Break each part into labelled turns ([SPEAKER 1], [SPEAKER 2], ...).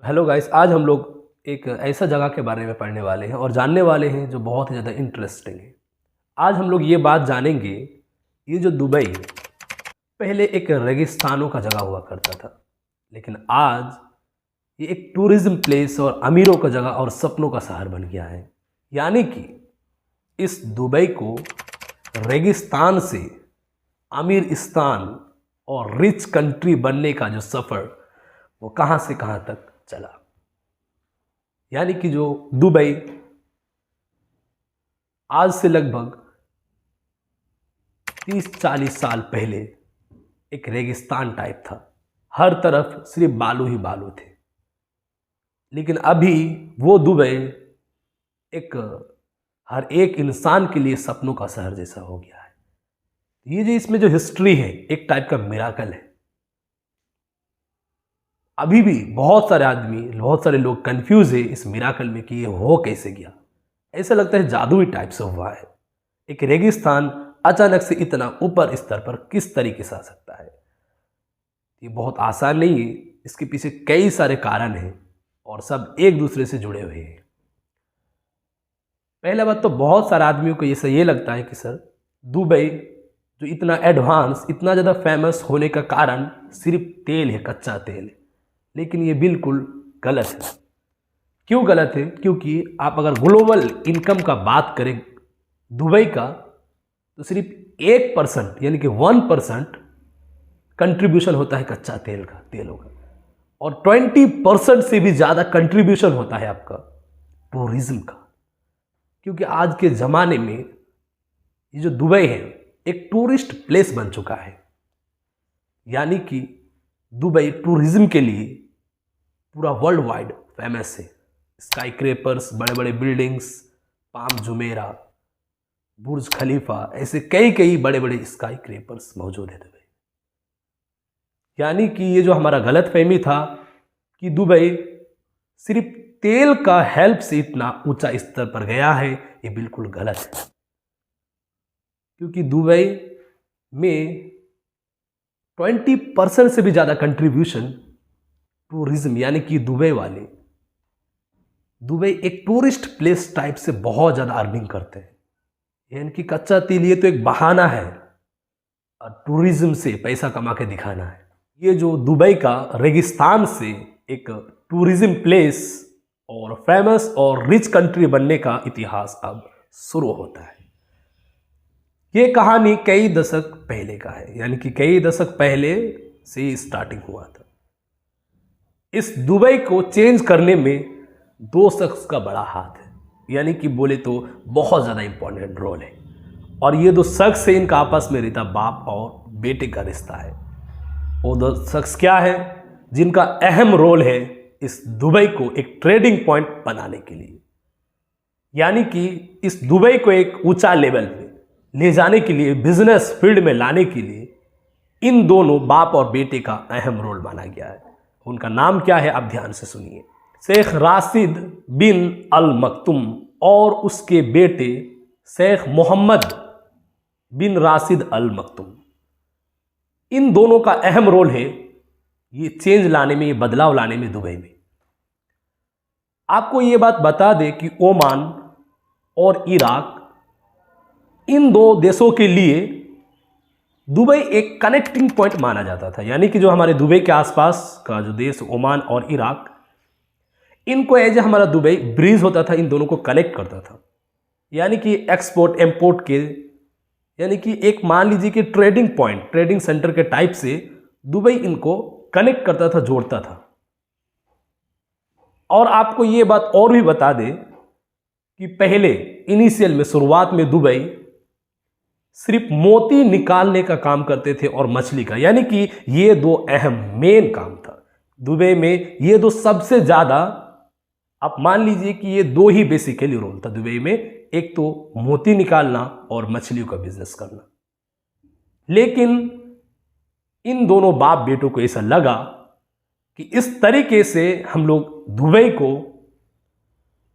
[SPEAKER 1] Hello guys, आज हम लोग एक ऐसा जगह के बारे में पढ़ने वाले हैं और जानने वाले हैं जो बहुत ही ज़्यादा इंटरेस्टिंग है। आज हम लोग ये बात जानेंगे, ये जो दुबई पहले एक रेगिस्तानों का जगह हुआ करता था, लेकिन आज ये एक टूरिज्म प्लेस और अमीरों का जगह और सपनों का शहर बन गया है। यानी कि इस दुबई को रेगिस्तान से अमीरिस्तान और रिच कंट्री बनने का जो सफ़र वो कहाँ से कहाँ तक चला। यानी कि जो दुबई आज से लगभग 30-40 साल पहले एक रेगिस्तान टाइप था, हर तरफ सिर्फ बालू ही बालू थे, लेकिन अभी वो दुबई एक हर एक इंसान के लिए सपनों का शहर जैसा हो गया है। ये जो इसमें जो हिस्ट्री है, एक टाइप का मिराकल है। अभी भी बहुत सारे लोग कंफ्यूज है इस मिराकल में कि ये हो कैसे गया। ऐसा लगता है जादू ही टाइप से हुआ है। एक रेगिस्तान अचानक से इतना ऊपर स्तर पर किस तरीके से आ सकता है, ये बहुत आसान नहीं है। इसके पीछे कई सारे कारण हैं और सब एक दूसरे से जुड़े हुए हैं। पहला बात तो बहुत सारे आदमियों को ये लगता है कि सर दुबई जो इतना एडवांस, इतना ज़्यादा फेमस होने का कारण सिर्फ तेल है, कच्चा तेल। लेकिन ये बिल्कुल गलत है। क्यों गलत है? क्योंकि आप अगर ग्लोबल इनकम का बात करें दुबई का, तो सिर्फ 1% यानी कि 1% कंट्रीब्यूशन होता है कच्चा तेलों का, और 20% से भी ज़्यादा कंट्रीब्यूशन होता है आपका टूरिज्म का। क्योंकि आज के ज़माने में ये जो दुबई है एक टूरिस्ट प्लेस बन चुका है। यानी कि दुबई टूरिज्म के लिए पूरा वर्ल्ड वाइड फेमस है। स्काई क्रेपर्स, बड़े बड़े बिल्डिंग्स, पाम जुमेरा, बुर्ज खलीफा, ऐसे कई बड़े बड़े स्काई क्रेपर्स मौजूद है दुबई। यानी कि ये जो हमारा गलत फहमी था कि दुबई सिर्फ तेल का हेल्प से इतना ऊंचा स्तर पर गया है, ये बिल्कुल गलत है। क्योंकि दुबई में 20% से भी ज़्यादा कंट्रीब्यूशन टूरिज्म, यानी कि दुबई एक टूरिस्ट प्लेस टाइप से बहुत ज़्यादा अर्निंग करते हैं। यानी कि कच्चा तेल ये तो एक बहाना है और टूरिज्म से पैसा कमा के दिखाना है। ये जो दुबई का रेगिस्तान से एक टूरिज्म प्लेस और फेमस और रिच कंट्री बनने का इतिहास अब शुरू होता है। ये कहानी कई दशक पहले का है, यानी कि कई दशक पहले से स्टार्टिंग हुआ था। इस दुबई को चेंज करने में दो शख्स का बड़ा हाथ है, यानी कि बोले तो बहुत ज़्यादा इंपॉर्टेंट रोल है। और ये दो शख्स है, इनका आपस में रहता बाप और बेटे का रिश्ता है। वो दो शख्स क्या है जिनका अहम रोल है इस दुबई को एक ट्रेडिंग पॉइंट बनाने के लिए। यानी कि इस दुबई को एक ऊंचा लेवल पे ले जाने के लिए, बिजनेस फील्ड में लाने के लिए इन दोनों बाप और बेटे का अहम रोल माना गया है। उनका नाम क्या है, आप ध्यान से सुनिए। शेख राशिद बिन अल मक्तुम और उसके बेटे शेख मोहम्मद बिन राशिद अल मक्तुम, इन दोनों का अहम रोल है ये चेंज लाने में, ये बदलाव लाने में दुबई में। आपको ये बात बता दें कि ओमान और इराक, इन दो देशों के लिए दुबई एक कनेक्टिंग पॉइंट माना जाता था। यानी कि जो हमारे दुबई के आसपास का जो देश ओमान और इराक, इनको एज हमारा दुबई ब्रिज होता था, इन दोनों को कनेक्ट करता था। यानी कि एक्सपोर्ट इंपोर्ट के, यानी कि एक मान लीजिए कि ट्रेडिंग पॉइंट, ट्रेडिंग सेंटर के टाइप से दुबई इनको कनेक्ट करता था, जोड़ता था। और आपको ये बात और भी बता दें कि पहले इनिशियल में, शुरुआत में दुबई सिर्फ मोती निकालने का काम करते थे और मछली का। यानी कि ये दो अहम मेन काम था दुबई में। ये दो सबसे ज़्यादा, आप मान लीजिए कि ये दो ही बेसिकली रोल था दुबई में, एक तो मोती निकालना और मछलियों का बिजनेस करना। लेकिन इन दोनों बाप बेटों को ऐसा लगा कि इस तरीके से हम लोग दुबई को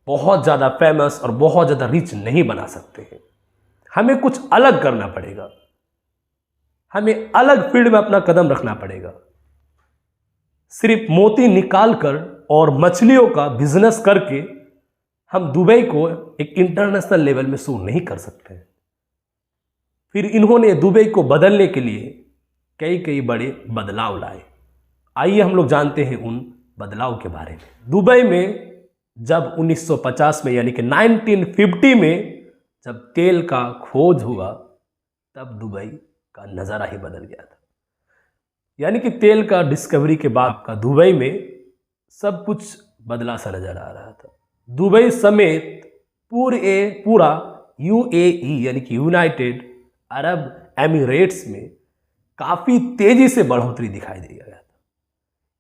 [SPEAKER 1] बहुत ज़्यादा फेमस और बहुत ज़्यादा रिच नहीं बना सकते हैं, हमें कुछ अलग करना पड़ेगा, हमें अलग फील्ड में अपना कदम रखना पड़ेगा। सिर्फ मोती निकाल कर और मछलियों का बिजनेस करके हम दुबई को एक इंटरनेशनल लेवल में शो नहीं कर सकते। फिर इन्होंने दुबई को बदलने के लिए कई कई बड़े बदलाव लाए। आइए हम लोग जानते हैं उन बदलाव के बारे में। दुबई में जब 1950 में यानी कि 1950 में जब तेल का खोज हुआ, तब दुबई का नज़ारा ही बदल गया था। यानी कि तेल का डिस्कवरी के बाद का दुबई में सब कुछ बदला सा नजर आ रहा था। दुबई समेत पूरा यूएई यानी कि यूनाइटेड अरब एमिरेट्स में काफ़ी तेज़ी से बढ़ोतरी दिखाई दे गया था।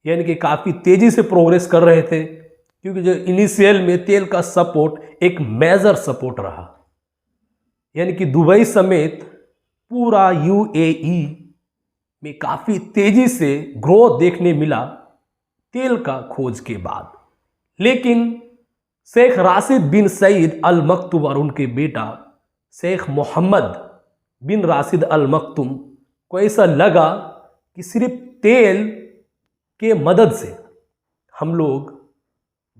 [SPEAKER 1] यानी कि काफ़ी तेज़ी से प्रोग्रेस कर रहे थे, क्योंकि जो इनिशियल में तेल का सपोर्ट एक मेजर सपोर्ट रहा। यानी कि दुबई समेत पूरा यूएई में काफ़ी तेज़ी से ग्रोथ देखने मिला तेल का खोज के बाद। लेकिन शेख राशिद बिन सईद अल मक्तूम और उनके बेटा शेख मोहम्मद बिन राशिद अल मक्तूम को ऐसा लगा कि सिर्फ तेल के मदद से हम लोग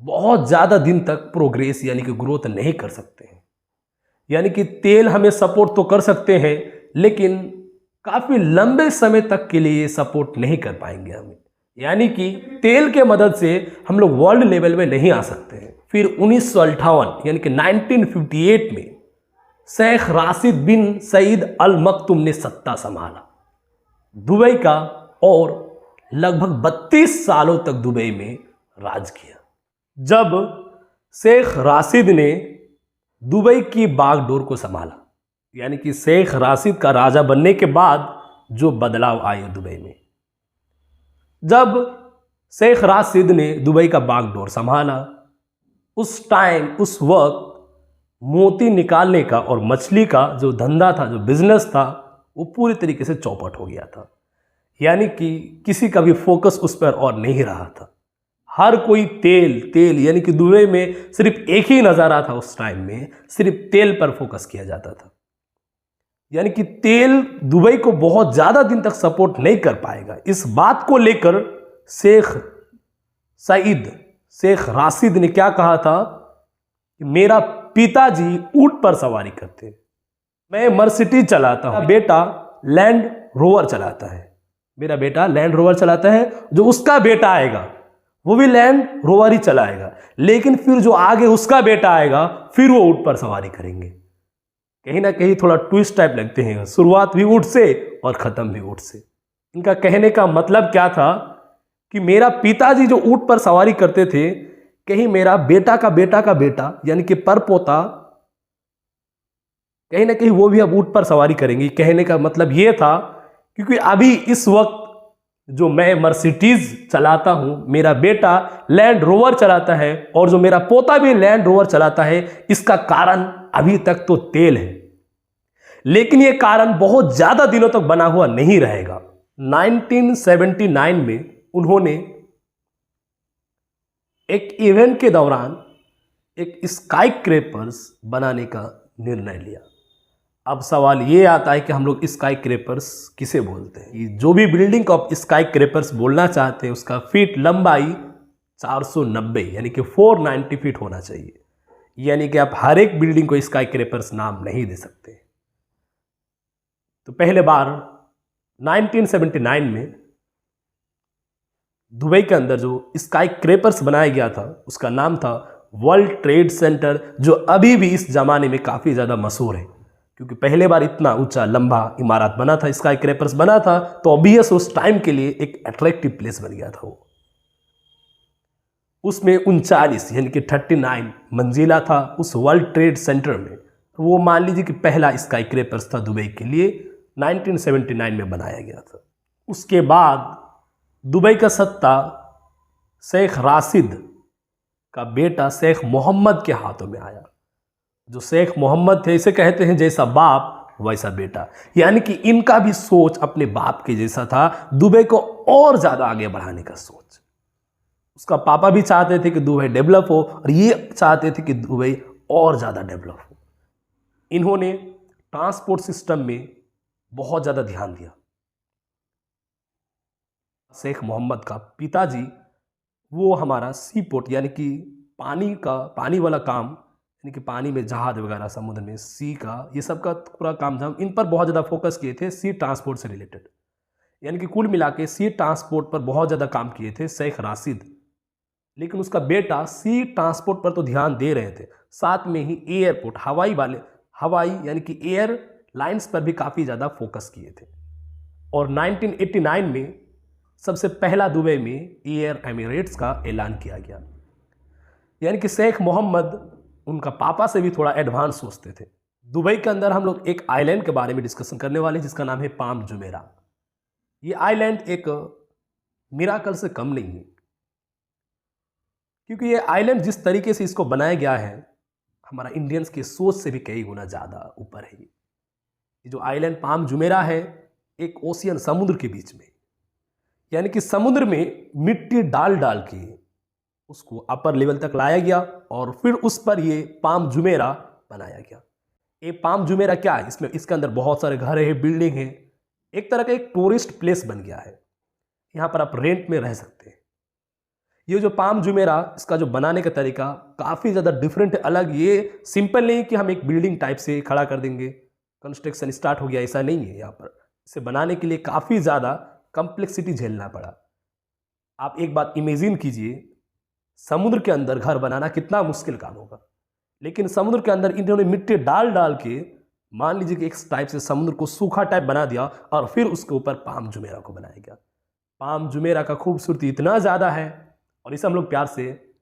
[SPEAKER 1] बहुत ज़्यादा दिन तक प्रोग्रेस यानी कि ग्रोथ नहीं कर सकते हैं। यानी कि तेल हमें सपोर्ट तो कर सकते हैं, लेकिन काफ़ी लंबे समय तक के लिए ये सपोर्ट नहीं कर पाएंगे हमें। यानी कि तेल के मदद से हम लोग वर्ल्ड लेवल में नहीं आ सकते हैं। फिर 1958 यानी कि 1958 में शेख राशिद बिन सईद अल मक्तूम ने सत्ता संभाला दुबई का और लगभग 32 सालों तक दुबई में राज किया। जब शेख राशिद ने दुबई की बागडोर को संभाला, यानी कि शेख राशिद का राजा बनने के बाद जो बदलाव आए दुबई में, जब शेख राशिद ने दुबई का बागडोर संभाला, उस टाइम उस वक्त मोती निकालने का और मछली का जो धंधा था, जो बिजनेस था, वो पूरी तरीके से चौपट हो गया था। यानी कि किसी का भी फोकस उस पर और नहीं रहा था। हर कोई तेल यानी कि दुबई में सिर्फ एक ही नज़ारा था उस टाइम में, सिर्फ तेल पर फोकस किया जाता था। यानी कि तेल दुबई को बहुत ज़्यादा दिन तक सपोर्ट नहीं कर पाएगा। इस बात को लेकर शेख राशिद ने क्या कहा था कि मेरा पिताजी ऊंट पर सवारी करते हैं, मैं मर्सिडीज चलाता हूँ, बेटा लैंड रोवर चलाता है। मेरा बेटा लैंड रोवर चलाता है, जो उसका बेटा आएगा वो भी लैंड रोवर ही चलाएगा, लेकिन फिर जो आगे उसका बेटा आएगा फिर वो ऊंट पर सवारी करेंगे। कहीं ना कहीं थोड़ा ट्विस्ट टाइप लगते हैं, शुरुआत भी ऊंट से और ख़त्म भी ऊंट से। इनका कहने का मतलब क्या था कि मेरा पिताजी जो ऊंट पर सवारी करते थे, कहीं मेरा बेटा का बेटा यानी कि परपोता, कहीं ना कहीं वो भी अब ऊंट पर सवारी करेंगे। कहने का मतलब ये था क्योंकि अभी इस वक्त जो मैं मर्सिडीज चलाता हूं, मेरा बेटा लैंड रोवर चलाता है और जो मेरा पोता भी लैंड रोवर चलाता है, इसका कारण अभी तक तो तेल है, लेकिन ये कारण बहुत ज्यादा दिनों तक बना हुआ नहीं रहेगा। 1979 में उन्होंने एक इवेंट के दौरान एक स्काई क्रैपर्स बनाने का निर्णय लिया। अब सवाल ये आता है कि हम लोग स्काई क्रैपर्स किसे बोलते हैं। जो भी बिल्डिंग को आप स्काई क्रैपर्स बोलना चाहते हैं, उसका फीट लंबाई 490 यानी कि 490 फीट होना चाहिए। यानी कि आप हर एक बिल्डिंग को स्काई क्रैपर्स नाम नहीं दे सकते। तो पहले बार 1979 में दुबई के अंदर जो स्काई क्रैपर्स बनाया गया था, उसका नाम था वर्ल्ड ट्रेड सेंटर, जो अभी भी इस जमाने में काफ़ी ज़्यादा मशहूर है, क्योंकि पहले बार इतना ऊंचा लंबा इमारत बना था, स्काई क्रैपर्स बना था, तो ऑब्वियस उस टाइम के लिए एक अट्रैक्टिव प्लेस बन गया था वो। उसमें 39 यानी कि 39 मंजिला था उस वर्ल्ड ट्रेड सेंटर में। वो मान लीजिए कि पहला स्काई क्रैपर्स था दुबई के लिए, 1979 में बनाया गया था। उसके बाद दुबई का सत्ता शेख राशिद का बेटा शेख मोहम्मद के हाथों में आया। जो शेख मोहम्मद थे, इसे कहते हैं जैसा बाप वैसा बेटा, यानी कि इनका भी सोच अपने बाप के जैसा था, दुबई को और ज़्यादा आगे बढ़ाने का सोच। उसका पापा भी चाहते थे कि दुबई डेवलप हो और ये चाहते थे कि दुबई और ज़्यादा डेवलप हो। इन्होंने ट्रांसपोर्ट सिस्टम में बहुत ज़्यादा ध्यान दिया। शेख मोहम्मद का पिताजी वो हमारा सी पोर्ट यानी कि पानी वाला काम, यानी कि पानी में जहाज वगैरह, समुद्र में सी का, ये सब का पूरा काम हम इन पर बहुत ज़्यादा फोकस किए थे, सी ट्रांसपोर्ट से रिलेटेड। यानी कि कुल मिला के सी ट्रांसपोर्ट पर बहुत ज़्यादा काम किए थे शेख राशिद। लेकिन उसका बेटा सी ट्रांसपोर्ट पर तो ध्यान दे रहे थे, साथ में ही एयरपोर्ट, हवाई यानी कि एयर लाइंस पर भी काफ़ी ज़्यादा फोकस किए थे। और 1989 में सबसे पहला दुबई में एयर एमिरेट्स का ऐलान किया गया। यानी कि शेख मोहम्मद उनका पापा से भी थोड़ा एडवांस सोचते थे। दुबई के अंदर हम लोग एक आइलैंड के बारे में डिस्कशन करने वाले हैं जिसका नाम है पाम जुमेरा। ये आइलैंड एक मिराकल से कम नहीं है, क्योंकि ये आइलैंड जिस तरीके से इसको बनाया गया है हमारा इंडियंस की सोच से भी कई गुना ज़्यादा ऊपर है। ये जो आइलैंड पाम जुमेरा है एक ओशियन, समुद्र के बीच में, यानी कि समुद्र में मिट्टी डाल डाल के उसको अपर लेवल तक लाया गया और फिर उस पर ये पाम जुमेरा बनाया गया। ये पाम जुमेरा क्या है, इसके अंदर बहुत सारे घर है, बिल्डिंग है, एक तरह का एक टूरिस्ट प्लेस बन गया है। यहाँ पर आप रेंट में रह सकते हैं। ये जो पाम जुमेरा, इसका जो बनाने का तरीका काफ़ी ज़्यादा डिफरेंट है, अलग। ये सिंपल नहीं कि हम एक बिल्डिंग टाइप से खड़ा कर देंगे, कंस्ट्रक्शन स्टार्ट हो गया, ऐसा नहीं है। यहाँ पर इसे बनाने के लिए काफ़ी ज़्यादा कॉम्प्लेक्सिटी झेलना पड़ा। आप एक बात इमेजिन कीजिए, समुद्र के अंदर घर बनाना कितना मुश्किल काम होगा, लेकिन समुद्र के अंदर इन्होंने मिट्टी डाल डाल के, मान लीजिए कि एक टाइप से समुद्र को सूखा टाइप बना दिया और फिर उसके ऊपर पाम जुमेरा को बनाया गया। पाम जुमेरा का खूबसूरती इतना ज़्यादा है और इसे हम लोग प्यार से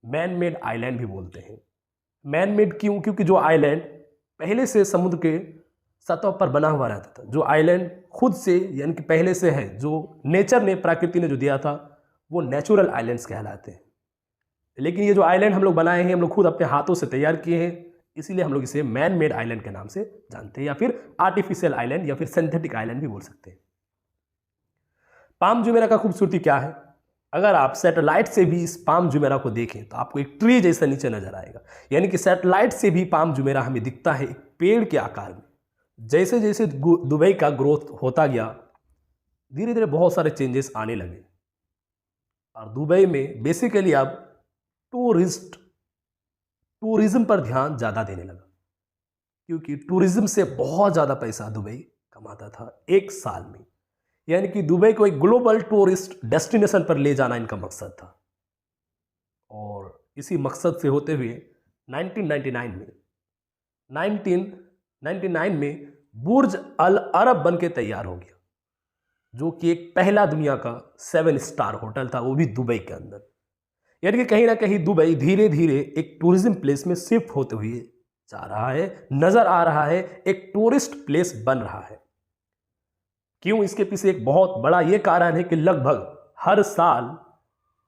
[SPEAKER 1] मैन मेड आइलैंड भी बोलते हैं। मैन मेड क्यों? क्योंकि जो आइलैंड पहले से समुद्र के सतह पर बना हुआ रहता था, जो आइलैंड खुद से यानी कि पहले से है, जो नेचर ने, प्रकृति ने जो दिया था, वो नेचुरल आइलैंड्स कहलाते हैं। लेकिन ये जो आइलैंड हम लोग बनाए हैं, हम लोग खुद अपने हाथों से तैयार किए हैं, इसीलिए हम लोग इसे मैन मेड आइलैंड के नाम से जानते हैं, या फिर आर्टिफिशियल आइलैंड या फिर सिंथेटिक आइलैंड भी बोल सकते हैं। पाम जुमेरा का खूबसूरती क्या है? अगर आप सैटेलाइट से भी इस पाम जुमेरा को देखें तो आपको एक ट्री जैसा नीचे नजर आएगा। यानी कि सैटेलाइट से भी पाम जुमेरा हमें दिखता है एक पेड़ के आकार में। जैसे जैसे दुबई का ग्रोथ होता गया, धीरे धीरे बहुत सारे चेंजेस आने लगे और दुबई में बेसिकली अब टूरिज्म पर ध्यान ज़्यादा देने लगा, क्योंकि टूरिज्म से बहुत ज़्यादा पैसा दुबई कमाता था एक साल में। यानी कि दुबई को एक ग्लोबल टूरिस्ट डेस्टिनेशन पर ले जाना इनका मकसद था। और इसी मकसद से होते हुए 1999 में बुर्ज अल अरब बन के तैयार हो गया, जो कि एक पहला दुनिया का 7 स्टार होटल था, वो भी दुबई के अंदर। यानी कि कहीं ना कहीं दुबई धीरे धीरे एक टूरिज्म प्लेस में शिफ्ट होते हुए जा रहा है, नजर आ रहा है, एक टूरिस्ट प्लेस बन रहा है। क्यों? इसके पीछे एक बहुत बड़ा ये कारण है कि लगभग हर साल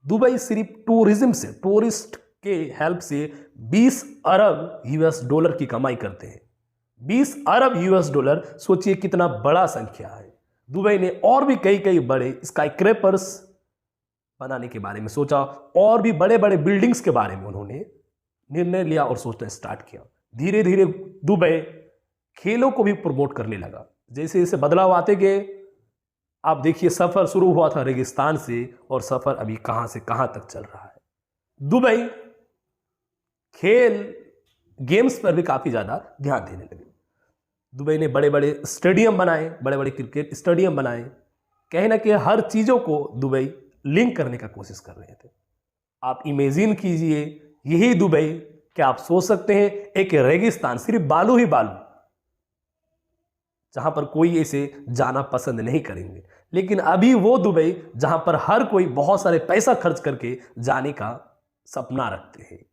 [SPEAKER 1] दुबई सिर्फ टूरिज्म से, टूरिस्ट के हेल्प से 20 अरब यूएस डॉलर की कमाई करते हैं। 20 अरब यूएस डॉलर, सोचिए कितना बड़ा संख्या है। दुबई ने और भी कई बड़े स्काईक्रैपर्स बनाने के बारे में सोचा और भी बड़े बड़े बिल्डिंग्स के बारे में उन्होंने निर्णय लिया और सोचना स्टार्ट किया। धीरे धीरे दुबई खेलों को भी प्रमोट करने लगा। जैसे जैसे बदलाव आते गए, आप देखिए सफ़र शुरू हुआ था रेगिस्तान से और सफ़र अभी कहाँ से कहाँ तक चल रहा है। दुबई खेल गेम्स पर भी काफ़ी ज़्यादा ध्यान देने लगे। दुबई ने बड़े बड़े स्टेडियम बनाए, बड़े बड़े क्रिकेट स्टेडियम बनाए। कहीं ना कहीं हर चीज़ों को दुबई लिंक करने का कोशिश कर रहे थे। आप इमेजिन कीजिए, यही दुबई, क्या आप सोच सकते हैं, एक रेगिस्तान, सिर्फ बालू ही बालू, जहां पर कोई ऐसे जाना पसंद नहीं करेंगे, लेकिन अभी वो दुबई जहां पर हर कोई बहुत सारे पैसा खर्च करके जाने का सपना रखते हैं।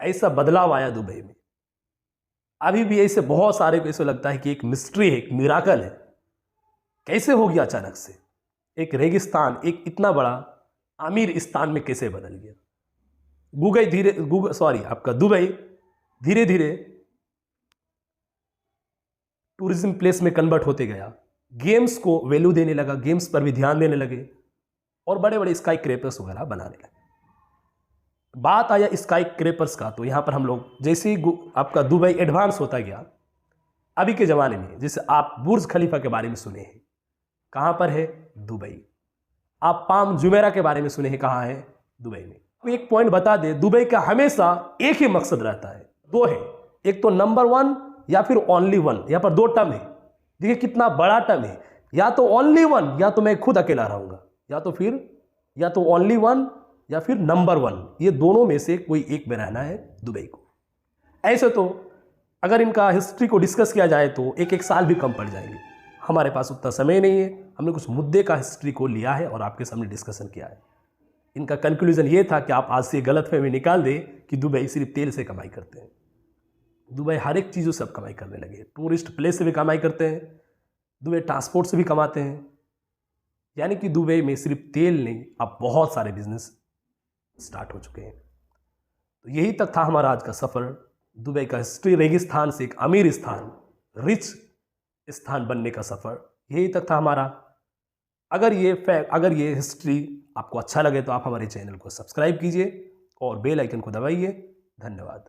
[SPEAKER 1] ऐसा बदलाव आया दुबई में। अभी भी ऐसे बहुत सारे को ऐसा लगता है कि एक मिस्ट्री है, एक मिराकल है, कैसे हो गया अचानक से एक रेगिस्तान, एक इतना बड़ा अमीर स्थान में कैसे बदल गया। दुबई धीरे धीरे टूरिज्म प्लेस में कन्वर्ट होते गया। गेम्स को वैल्यू देने लगा, गेम्स पर भी ध्यान देने लगे और बड़े बड़े स्काई क्रेपर्स वगैरह बनाने लगे। बात आया स्काई क्रेपर्स का, तो यहां पर हम लोग जैसे ही आपका दुबई एडवांस होता गया, अभी के ज़माने में जैसे आप बुर्ज खलीफा के बारे में सुने हैं, कहाँ पर है? दुबई। आप पाम जुमेरा के बारे में सुने हैं, कहाँ है? दुबई में। तो एक पॉइंट बता दे, दुबई का हमेशा एक ही मकसद रहता है, दो है, एक तो नंबर 1 या फिर ओनली 1। यहाँ पर 2 टर्म है, देखिए कितना बड़ा टर्म है, या तो ओनली 1 या तो मैं खुद अकेला रहूंगा, या तो ओनली 1 या फिर नंबर 1, ये दोनों में से कोई एक में रहना है दुबई को। ऐसे तो अगर इनका हिस्ट्री को डिस्कस किया जाए तो एक साल भी कम पड़ जाएंगे, हमारे पास उतना समय नहीं है। हमने कुछ मुद्दे का हिस्ट्री को लिया है और आपके सामने डिस्कशन किया है। इनका कंक्लूजन ये था कि आप आज से गलतफहमी निकाल दें कि दुबई सिर्फ तेल से कमाई करते हैं। दुबई हर एक चीज़ों से अब कमाई करने लगे, टूरिस्ट प्लेस से भी कमाई करते हैं, दुबई ट्रांसपोर्ट से भी कमाते हैं। यानी कि दुबई में सिर्फ तेल नहीं, अब बहुत सारे बिजनेस स्टार्ट हो चुके हैं। तो यही तक था हमारा आज का सफ़र, दुबई का हिस्ट्री रेगिस्तान से एक अमीर स्थान, रिच स्थान बनने का सफ़र, यही तक था हमारा। अगर ये हिस्ट्री आपको अच्छा लगे तो आप हमारे चैनल को सब्सक्राइब कीजिए और बेल आइकन को दबाइए। धन्यवाद।